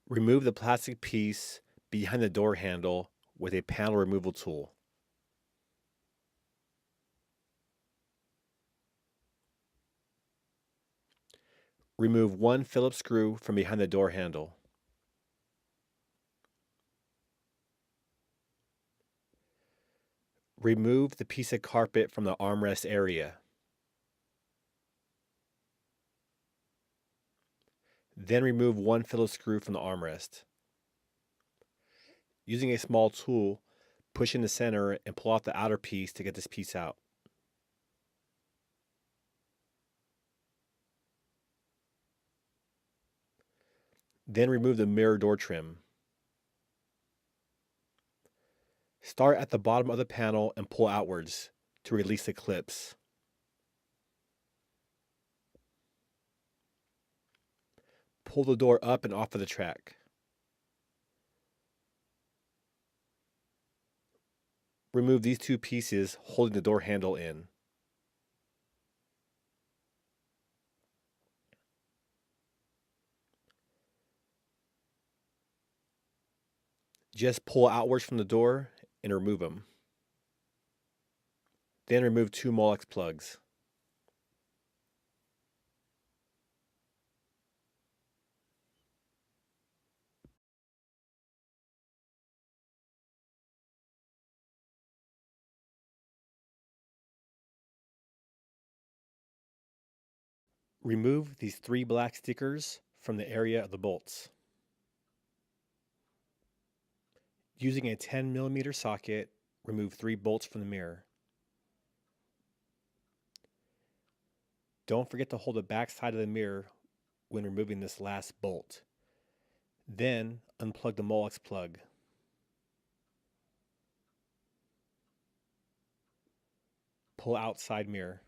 Remove the plastic piece behind the door handle with a panel removal tool. Remove one Phillips screw from behind the door handle. Remove the piece of carpet from the armrest area. Then remove one Phillips screw from the armrest. Using a small tool, push in the center and pull out the outer piece to get this piece out. Then remove the mirror door trim. Start at the bottom of the panel and pull outwards to release the clips. Pull the door up and off of the track. Remove these two pieces holding the door handle in. Just pull outwards from the door and remove them. Then remove two Molex plugs. Remove these three black stickers from the area of the bolts. Using a 10mm socket, remove 3 bolts from the mirror. Don't forget to hold the back side of the mirror when removing this last bolt. Then unplug the Molex plug. Pull out side mirror.